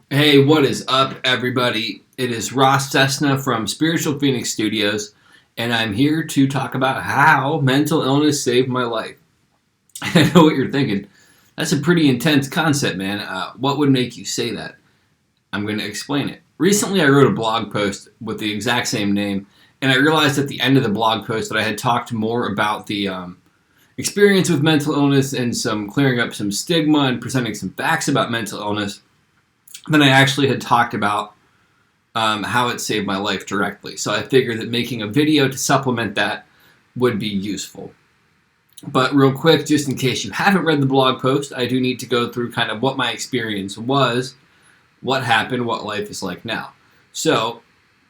Hey, what is up, everybody? It is Ross Cessna from Spiritual Phoenix Studios, and I'm here to talk about how mental illness saved my life. I know what you're thinking. That's a pretty intense concept, man. What would make you say that? I'm going to explain it. Recently, I wrote a blog post with the exact same name, and I realized at the end of the blog post that I had talked more about the experience with mental illness and some clearing up some stigma and presenting some facts about mental illness than I actually had talked about how it saved my life directly. So I figured that making a video to supplement that would be useful. But real quick, just in case you haven't read the blog post, I do need to go through kind of what my experience was, what happened, what life is like now. So,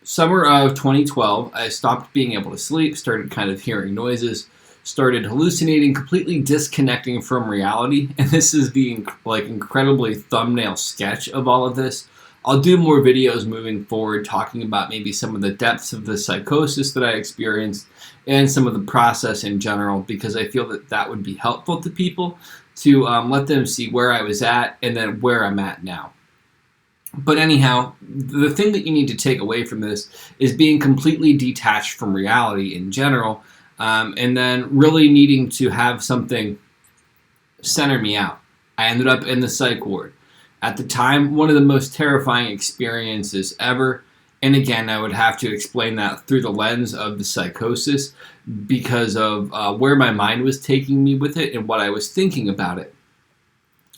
summer of 2012, I stopped being able to sleep, started kind of hearing noises, started hallucinating, completely disconnecting from reality. And this is the incredibly thumbnail sketch of all of this. I'll do more videos moving forward talking about maybe some of the depths of the psychosis that I experienced and some of the process in general, because I feel that that would be helpful to people to let them see where I was at and then where I'm at now. But anyhow, the thing that you need to take away from this is being completely detached from reality in general, and then really needing to have something center me out. I ended up in the psych ward. At the time, one of the most terrifying experiences ever. And again, I would have to explain that through the lens of the psychosis because of where my mind was taking me with it and what I was thinking about it.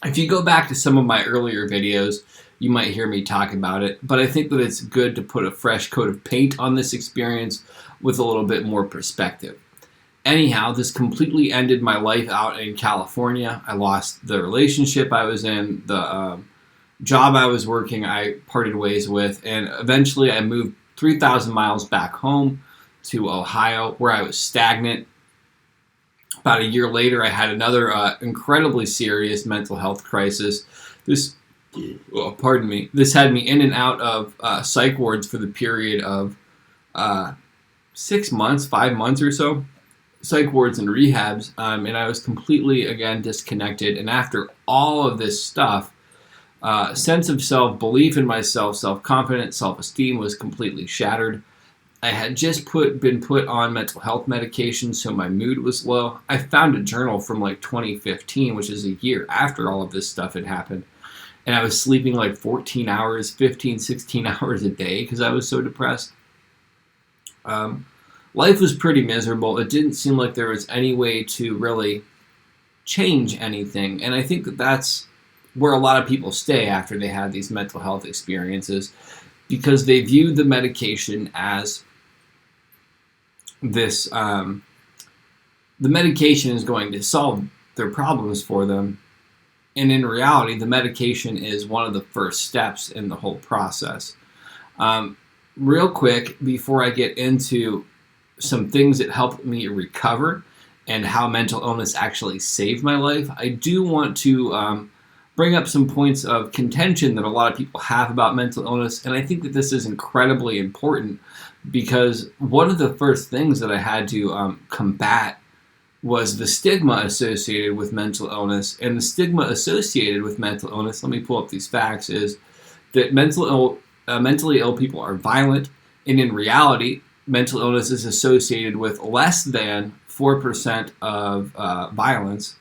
If you go back to some of my earlier videos, you might hear me talk about it, but I think that it's good to put a fresh coat of paint on this experience with a little bit more perspective. Anyhow, this completely ended my life out in California. I lost the relationship I was in, the job I was working, I parted ways with, and eventually I moved 3,000 miles back home to Ohio, where I was stagnant. About a year later, I had another incredibly serious mental health crisis. This had me in and out of psych wards for the period of 6 months, 5 months or so. Psych wards and rehabs, and I was completely, again, disconnected. And after all of this stuff, sense of self, belief in myself, self-confidence, self-esteem was completely shattered. I had just been put on mental health medication, so my mood was low. I found a journal from 2015, which is a year after all of this stuff had happened. And I was sleeping 14 hours, 15, 16 hours a day because I was so depressed. Life was pretty miserable. It didn't seem like there was any way to really change anything. And I think that that's where a lot of people stay after they have these mental health experiences, because they view the medication as this, the medication is going to solve their problems for them. And in reality, the medication is one of the first steps in the whole process. Real quick, before I get into some things that helped me recover and how mental illness actually saved my life, I do want to bring up some points of contention that a lot of people have about mental illness. And I think that this is incredibly important because one of the first things that I had to combat was the stigma associated with mental illness. And the stigma associated with mental illness, let me pull up these facts, is that mentally ill people are violent, and in reality, mental illness is associated with less than 4% of violence.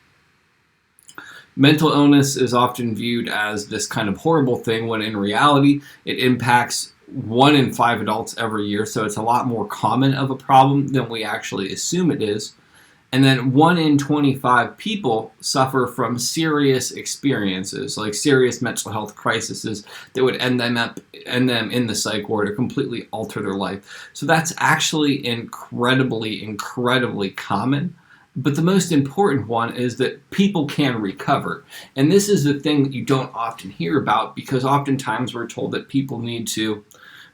Mental illness is often viewed as this kind of horrible thing when in reality it impacts 1 in 5 adults every year, so it's a lot more common of a problem than we actually assume it is. And then 1 in 25 people suffer from serious experiences, like serious mental health crises that would end them in the psych ward or completely alter their life. So that's actually incredibly, incredibly common. But the most important one is that people can recover. And this is the thing that you don't often hear about, because oftentimes we're told that people need to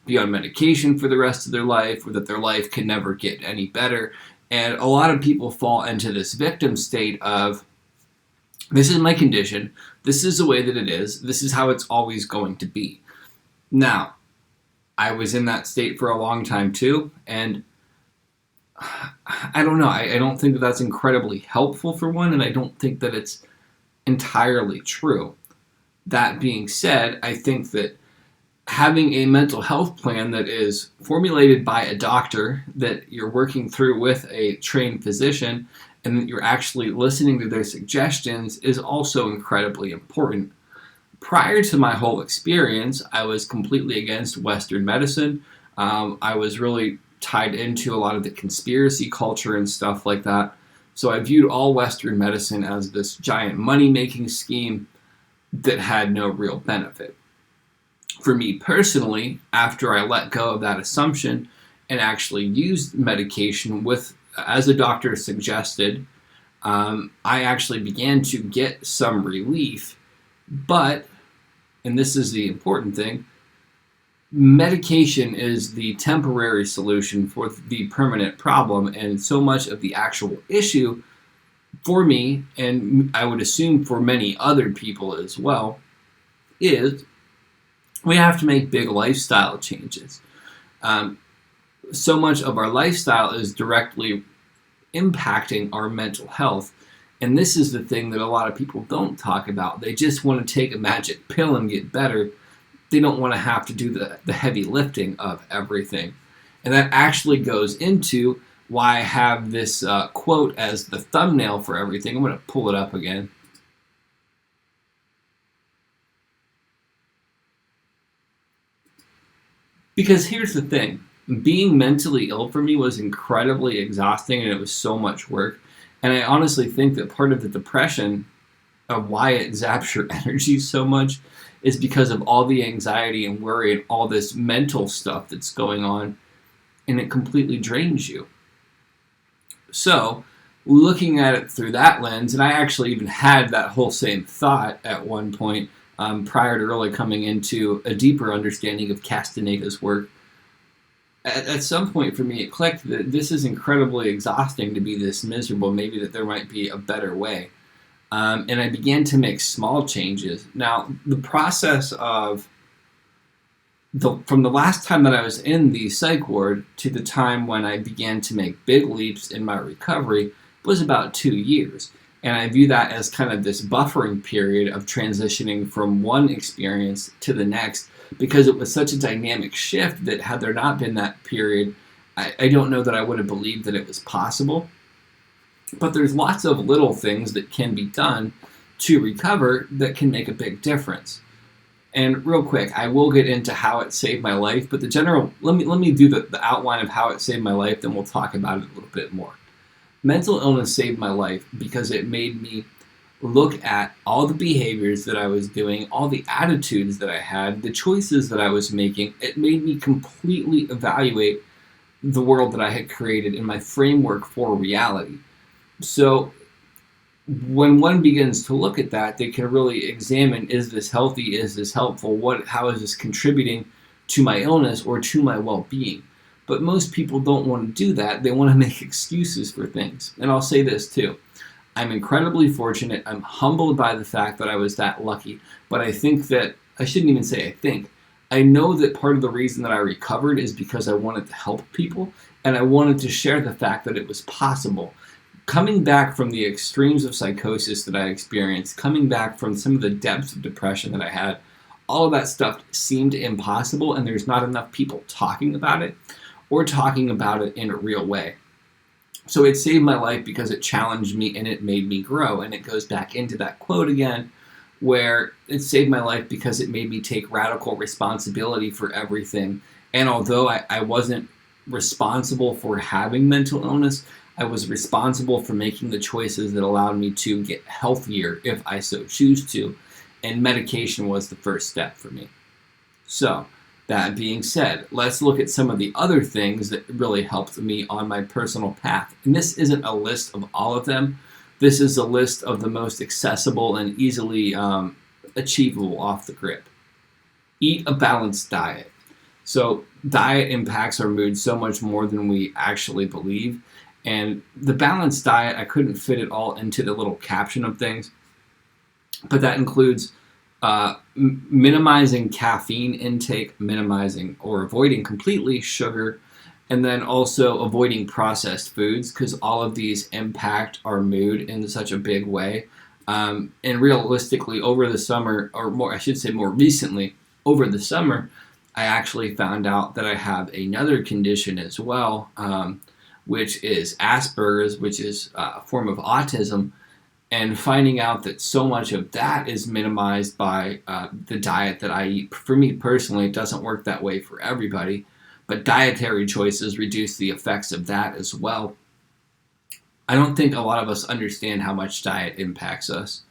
be on medication for the rest of their life, or that their life can never get any better. And a lot of people fall into this victim state of, this is my condition, this is the way that it is, this is how it's always going to be. Now, I was in that state for a long time too, and I don't know, I don't think that that's incredibly helpful for one, and I don't think that it's entirely true. That being said, I think that having a mental health plan that is formulated by a doctor, that you're working through with a trained physician, and that you're actually listening to their suggestions is also incredibly important. Prior to my whole experience, I was completely against Western medicine. I was really tied into a lot of the conspiracy culture and stuff like that. So I viewed all Western medicine as this giant money making scheme that had no real benefit. For me personally, after I let go of that assumption and actually used medication with, as a doctor suggested, I actually began to get some relief. But, and this is the important thing, medication is the temporary solution for the permanent problem, and so much of the actual issue for me, and I would assume for many other people as well, is we have to make big lifestyle changes. So much of our lifestyle is directly impacting our mental health. And this is the thing that a lot of people don't talk about. They just want to take a magic pill and get better. They don't want to have to do the heavy lifting of everything. And that actually goes into why I have this quote as the thumbnail for everything. I'm going to pull it up again. Because here's the thing. Being mentally ill for me was incredibly exhausting, and it was so much work. And I honestly think that part of the depression of why it zaps your energy so much is because of all the anxiety and worry and all this mental stuff that's going on, and it completely drains you. So, looking at it through that lens, and I actually even had that whole same thought at one point prior to really coming into a deeper understanding of Castaneda's work. At some point for me, it clicked that this is incredibly exhausting to be this miserable, maybe that there might be a better way. And I began to make small changes. Now, the process of from the last time that I was in the psych ward to the time when I began to make big leaps in my recovery was about 2 years. And I view that as kind of this buffering period of transitioning from one experience to the next, because it was such a dynamic shift that had there not been that period, I don't know that I would have believed that it was possible. But there's lots of little things that can be done to recover that can make a big difference. And real quick, I will get into how it saved my life, but let me do the outline of how it saved my life, then we'll talk about it a little bit more. Mental illness saved my life because it made me look at all the behaviors that I was doing, all the attitudes that I had, the choices that I was making. It made me completely evaluate the world that I had created in my framework for reality. So when one begins to look at that, they can really examine, is this healthy? Is this helpful? How is this contributing to my illness or to my well-being? But most people don't want to do that. They want to make excuses for things. And I'll say this too. I'm incredibly fortunate. I'm humbled by the fact that I was that lucky. But I think that, I shouldn't even say I think, I know that part of the reason that I recovered is because I wanted to help people, and I wanted to share the fact that it was possible. Coming back from the extremes of psychosis that I experienced, coming back from some of the depths of depression that I had, all of that stuff seemed impossible, and there's not enough people talking about it or talking about it in a real way. So it saved my life because it challenged me and it made me grow. And it goes back into that quote again, where it saved my life because it made me take radical responsibility for everything. And although I wasn't responsible for having mental illness, I was responsible for making the choices that allowed me to get healthier if I so choose to. And medication was the first step for me. So, that being said, let's look at some of the other things that really helped me on my personal path. And this isn't a list of all of them. This is a list of the most accessible and easily achievable off the grip. Eat a balanced diet. So diet impacts our mood so much more than we actually believe. And the balanced diet, I couldn't fit it all into the little caption of things. But that includes minimizing caffeine intake, minimizing or avoiding completely sugar, and then also avoiding processed foods, because all of these impact our mood in such a big way. And realistically, over the summer, or more, I should say more recently, over the summer, I actually found out that I have another condition as well, which is Asperger's, which is a form of autism. And finding out that so much of that is minimized by the diet that I eat. For me personally, it doesn't work that way for everybody, but dietary choices reduce the effects of that as well. I don't think a lot of us understand how much diet impacts us,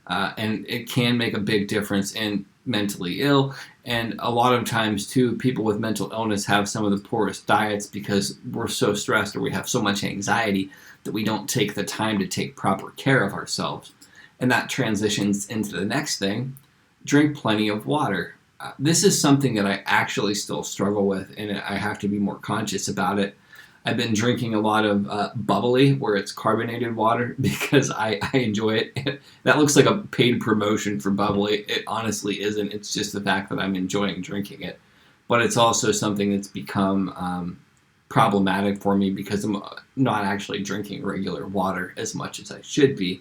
and it can make a big difference in mentally ill. And a lot of times, too, people with mental illness have some of the poorest diets because we're so stressed or we have so much anxiety that we don't take the time to take proper care of ourselves. And that transitions into the next thing: drink plenty of water. This is something that I actually still struggle with, and I have to be more conscious about it. I've been drinking a lot of bubbly, where it's carbonated water, because I enjoy it. That looks like a paid promotion for bubbly. It honestly isn't. It's just the fact that I'm enjoying drinking it. But it's also something that's become problematic for me because I'm not actually drinking regular water as much as I should be.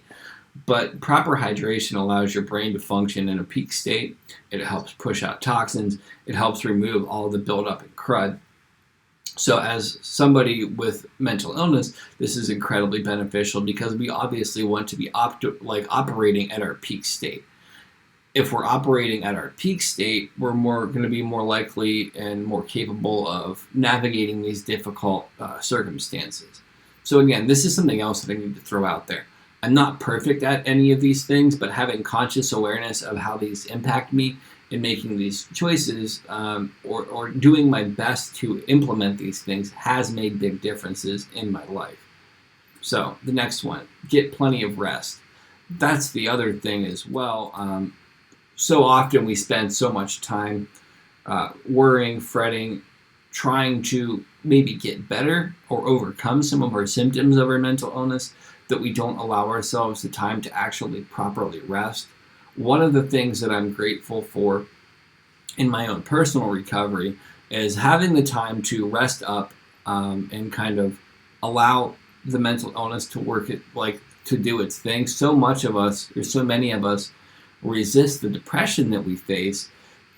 But proper hydration allows your brain to function in a peak state. It helps push out toxins. It helps remove all the buildup in crud. So as somebody with mental illness, this is incredibly beneficial because we obviously want to be operating at our peak state. If we're operating at our peak state, we're going to be more likely and more capable of navigating these difficult circumstances. So again, this is something else that I need to throw out there. I'm not perfect at any of these things, but having conscious awareness of how these impact me in making these choices, or doing my best to implement these things, has made big differences in my life. So the next one, get plenty of rest. That's the other thing as well. So often we spend so much time worrying, fretting, trying to maybe get better or overcome some of our symptoms of our mental illness, that we don't allow ourselves the time to actually properly rest. One of the things that I'm grateful for in my own personal recovery is having the time to rest up, and kind of allow the mental illness to work it, to do its thing. So many of us resist the depression that we face,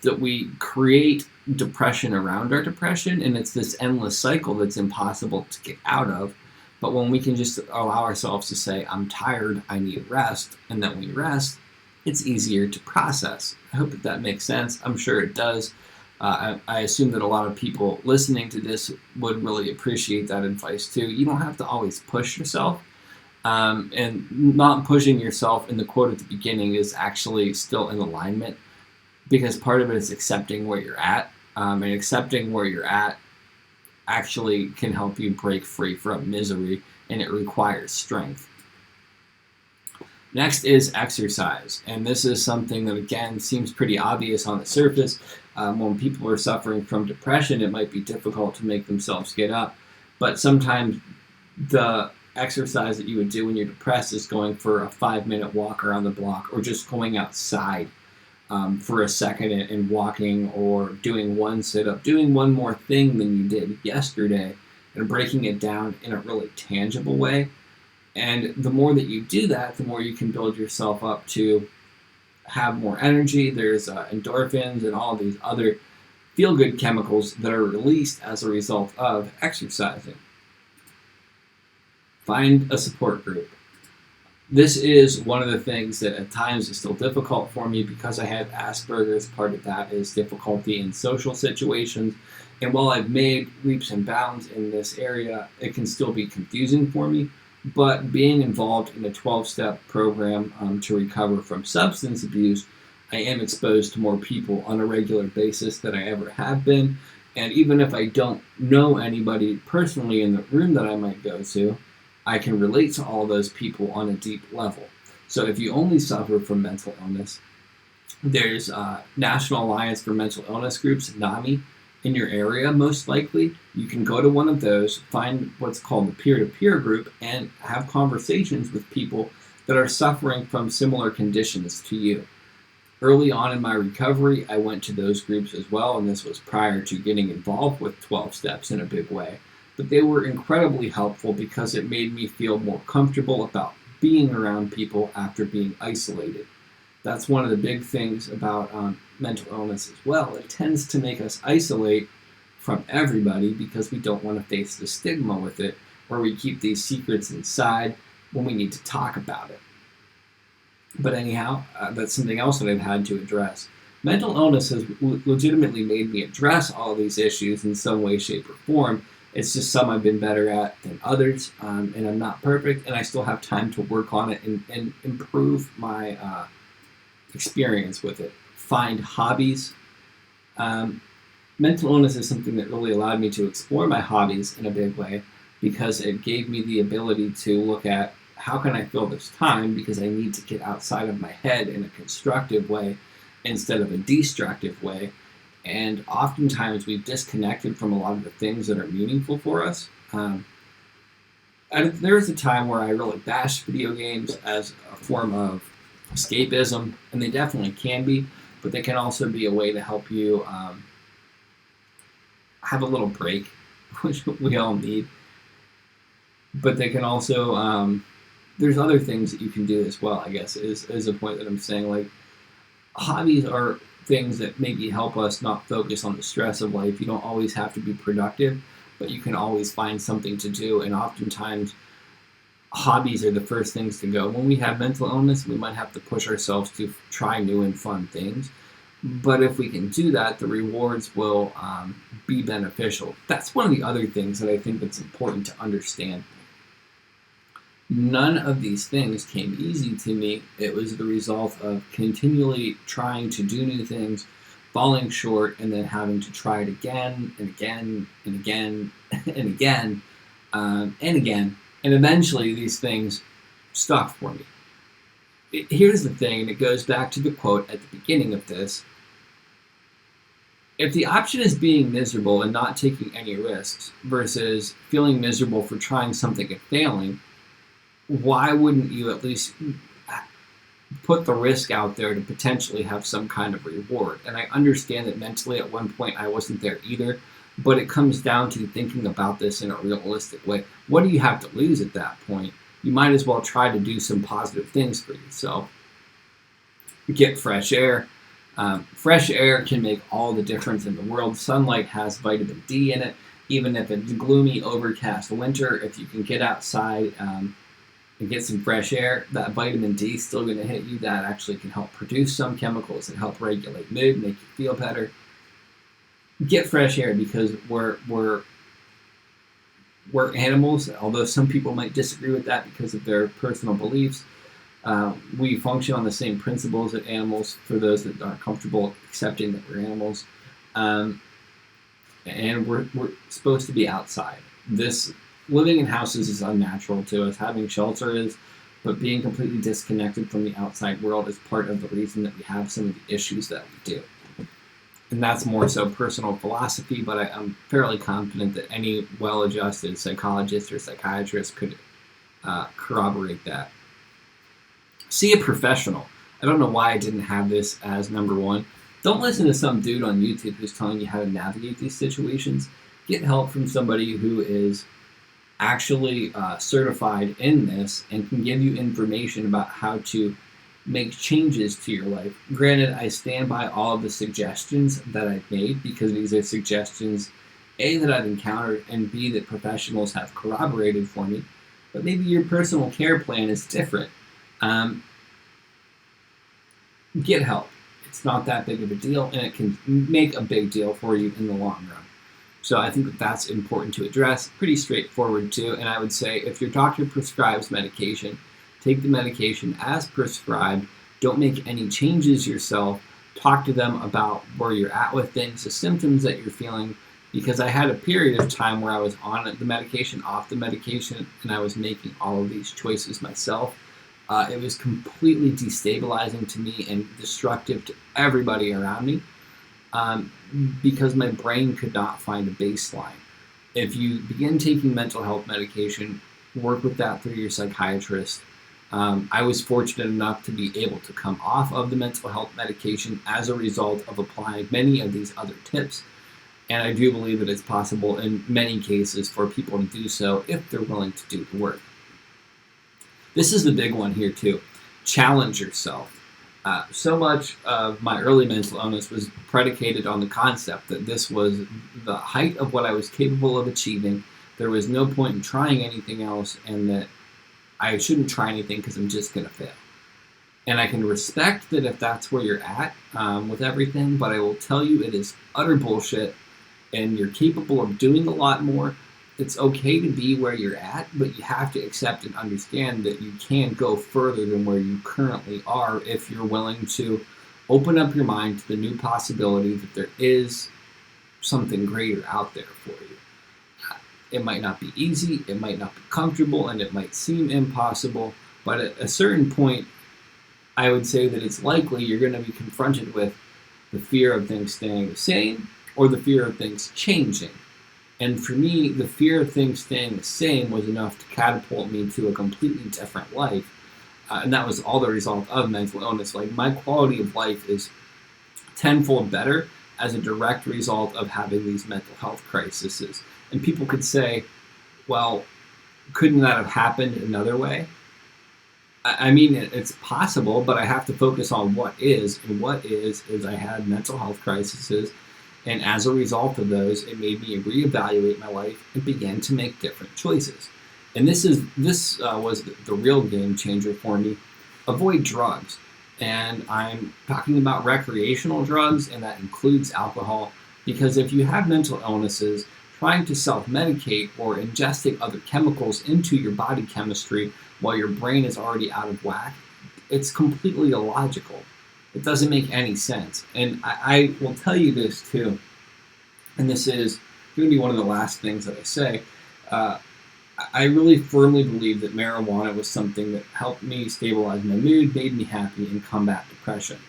that we create depression around our depression, and it's this endless cycle that's impossible to get out of. But when we can just allow ourselves to say, I'm tired, I need rest, and then we rest, it's easier to process. I hope that makes sense. I'm sure it does. I assume that a lot of people listening to this would really appreciate that advice too. You don't have to always push yourself. And not pushing yourself in the quote at the beginning is actually still in alignment, because part of it is accepting where you're at. And accepting where you're at actually can help you break free from misery, and it requires strength. Next is exercise, and this is something that, again, seems pretty obvious on the surface. When people are suffering from depression, it might be difficult to make themselves get up, but sometimes the exercise that you would do when you're depressed is going for a 5-minute walk around the block, or just going outside for a second and walking, or doing one sit-up, doing one more thing than you did yesterday, and breaking it down in a really tangible way. And the more that you do that, the more you can build yourself up to have more energy. There's endorphins and all these other feel-good chemicals that are released as a result of exercising. Find a support group. This is one of the things that at times is still difficult for me because I have Asperger's. Part of that is difficulty in social situations. And while I've made leaps and bounds in this area, it can still be confusing for me. But being involved in a 12-step program to recover from substance abuse, I am exposed to more people on a regular basis than I ever have been. And even if I don't know anybody personally in the room that I might go to, I can relate to all those people on a deep level. So if you only suffer from mental illness, there's National Alliance for Mental Illness Groups, NAMI, in your area, most likely. You can go to one of those, find what's called the peer-to-peer group, and have conversations with people that are suffering from similar conditions to you. Early on in my recovery, I went to those groups as well, and this was prior to getting involved with 12 Steps in a big way. But they were incredibly helpful because it made me feel more comfortable about being around people after being isolated. That's one of the big things about mental illness as well. It tends to make us isolate from everybody because we don't want to face the stigma with it, or we keep these secrets inside when we need to talk about it. But anyhow, that's something else that I've had to address. Mental illness has legitimately made me address all these issues in some way, shape, or form. It's just some I've been better at than others, and I'm not perfect, and I still have time to work on it and improve my experience with it. Find hobbies. Mental illness is something that really allowed me to explore my hobbies in a big way, because it gave me the ability to look at how can I fill this time, because I need to get outside of my head in a constructive way instead of a destructive way. And oftentimes we've disconnected from a lot of the things that are meaningful for us. And there was a time where I really bashed video games as a form of escapism, and they definitely can be, but they can also be a way to help you have a little break, which we all need. But they can also, there's other things that you can do as well, I guess, is a point that I'm saying. Like, hobbies are things that maybe help us not focus on the stress of life. You don't always have to be productive, but you can always find something to do, and oftentimes hobbies are the first things to go. When we have mental illness, we might have to push ourselves to try new and fun things. But if we can do that, the rewards will be beneficial. That's one of the other things that I think that's important to understand. None of these things came easy to me. It was the result of continually trying to do new things, falling short, and then having to try it again and again and again and again and again. And eventually these things stuck for me. Here's the thing, and it goes back to the quote at the beginning of this. If the option is being miserable and not taking any risks versus feeling miserable for trying something and failing, why wouldn't you at least put the risk out there to potentially have some kind of reward? And I understand that mentally at one point I wasn't there either, but it comes down to thinking about this in a realistic way. What do you have to lose at that point? You might as well try to do some positive things for yourself. Get fresh air. Fresh air can make all the difference in the world. Sunlight has vitamin D in it. Even if it's gloomy, overcast winter, if you can get outside and get some fresh air, that vitamin D is still going to hit you. That actually can help produce some chemicals that help regulate mood, make you feel better. Get fresh air, because we're animals, although some people might disagree with that because of their personal beliefs. We function on the same principles as animals, for those that aren't comfortable accepting that we're animals. And we're supposed to be outside. This living in houses is unnatural to us. Having shelter is, but being completely disconnected from the outside world is part of the reason that we have some of the issues that we do. And that's more so personal philosophy, but I'm fairly confident that any well-adjusted psychologist or psychiatrist could corroborate that. See a professional. I don't know why I didn't have this as number one. Don't listen to some dude on YouTube who's telling you how to navigate these situations. Get help from somebody who is actually certified in this and can give you information about how to make changes to your life. Granted, I stand by all of the suggestions that I've made, because these are suggestions, A, that I've encountered, and B, that professionals have corroborated for me. But maybe your personal care plan is different. Get help. It's not that big of a deal, and it can make a big deal for you in the long run. So I think that that's important to address. Pretty straightforward too. And I would say if your doctor prescribes medication, take the medication as prescribed. Don't make any changes yourself. Talk to them about where you're at with things, the symptoms that you're feeling. Because I had a period of time where I was on the medication, off the medication, and I was making all of these choices myself. It was completely destabilizing to me and destructive to everybody around me. Because my brain could not find a baseline. If you begin taking mental health medication, work with that through your psychiatrist. I was fortunate enough to be able to come off of the mental health medication as a result of applying many of these other tips. And I do believe that it's possible in many cases for people to do so if they're willing to do the work. This is the big one here too. Challenge yourself. So much of my early mental illness was predicated on the concept that this was the height of what I was capable of achieving. There was no point in trying anything else, and that I shouldn't try anything because I'm just going to fail. And I can respect that if that's where you're at with everything, but I will tell you it is utter bullshit, and you're capable of doing a lot more. It's okay to be where you're at, but you have to accept and understand that you can go further than where you currently are if you're willing to open up your mind to the new possibility that there is something greater out there for you. It might not be easy, it might not be comfortable, and it might seem impossible, but at a certain point, I would say that it's likely you're going to be confronted with the fear of things staying the same or the fear of things changing. And for me, the fear of things staying the same was enough to catapult me to a completely different life. And that was all the result of mental illness. Like, my quality of life is tenfold better as a direct result of having these mental health crises. And people could say, well, couldn't that have happened another way? I mean, it's possible, but I have to focus on what is. And what is I had mental health crises. And as a result of those, it made me reevaluate my life and begin to make different choices. And this was the real game changer for me. Avoid drugs. And I'm talking about recreational drugs, and that includes alcohol. Because if you have mental illnesses, trying to self-medicate or ingesting other chemicals into your body chemistry while your brain is already out of whack, it's completely illogical. It doesn't make any sense. And I will tell you this too, and this is going to be one of the last things that I say. I really firmly believe that marijuana was something that helped me stabilize my mood, made me happy, and combat depression.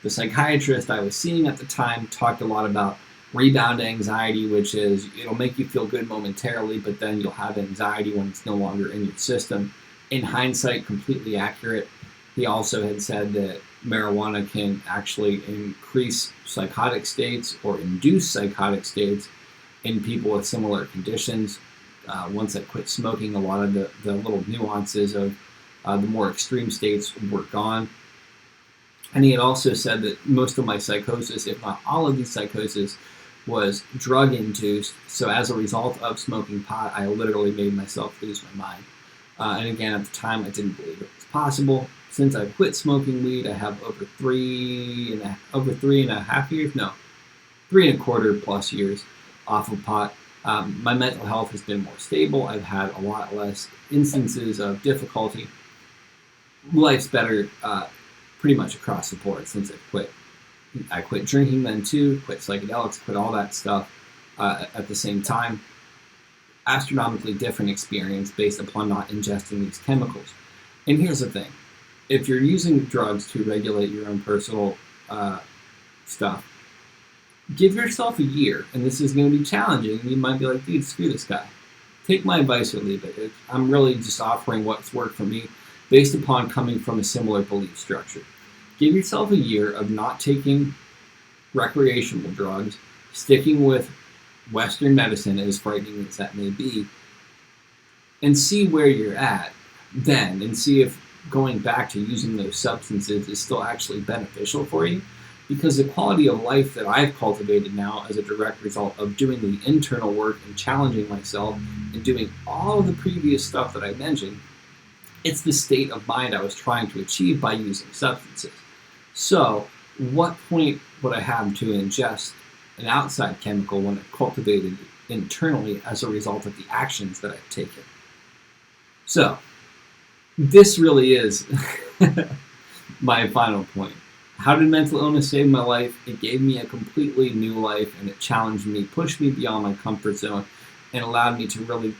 The psychiatrist I was seeing at the time talked a lot about rebound anxiety, which is it'll make you feel good momentarily, but then you'll have anxiety when it's no longer in your system. In hindsight, completely accurate. He also had said that marijuana can actually increase psychotic states or induce psychotic states in people with similar conditions. Once I quit smoking, a lot of the little nuances of the more extreme states were gone. And he had also said that most of my psychosis, if not all of these psychosis, was drug-induced. So as a result of smoking pot, I literally made myself lose my mind. And again, at the time, I didn't believe it was possible. Since I quit smoking weed, I have over 3.5 years, no, 3.25 plus years off of pot. My mental health has been more stable. I've had a lot less instances of difficulty. Life's better pretty much across the board since I quit. I quit drinking then too, quit psychedelics, quit all that stuff at the same time. Astronomically different experience based upon not ingesting these chemicals. And here's the thing. If you're using drugs to regulate your own personal stuff, give yourself a year, and this is going to be challenging. You might be like, dude, screw this guy. Take my advice or leave it. I'm really just offering what's worked for me based upon coming from a similar belief structure. Give yourself a year of not taking recreational drugs, sticking with Western medicine, as frightening as that may be, and see where you're at then, and see if going back to using those substances is still actually beneficial for you. Because the quality of life that I've cultivated now as a direct result of doing the internal work and challenging myself and doing all of the previous stuff that I mentioned, it's the state of mind I was trying to achieve by using substances. So, what point would I have to ingest an outside chemical when it cultivated internally as a result of the actions that I've taken? So, this really is my final point. How did mental illness save my life? It gave me a completely new life, and it challenged me, pushed me beyond my comfort zone, and allowed me to really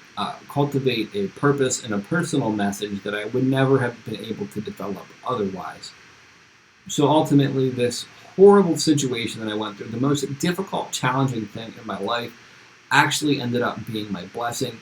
cultivate a purpose and a personal message that I would never have been able to develop otherwise. So ultimately, this horrible situation that I went through, the most difficult, challenging thing in my life, actually ended up being my blessing.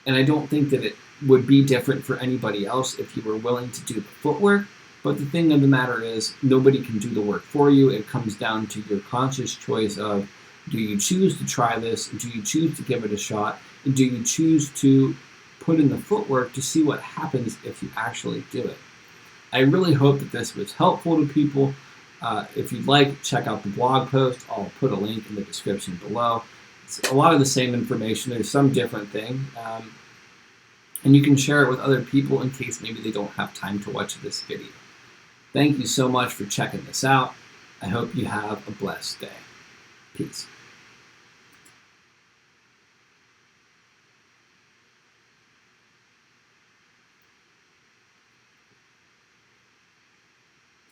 And I don't think that it would be different for anybody else if you were willing to do the footwork. But the thing of the matter is, nobody can do the work for you. It comes down to your conscious choice of, do you choose to try this? Do you choose to give it a shot? Do you choose to put in the footwork to see what happens if you actually do it. I really hope that this was helpful to people. If you'd like, check out the blog post. I'll put a link in the description below. It's a lot of the same information. There's some different thing. And you can share it with other people in case maybe they don't have time to watch this video. Thank you so much for checking this out. I hope you have a blessed day. Peace.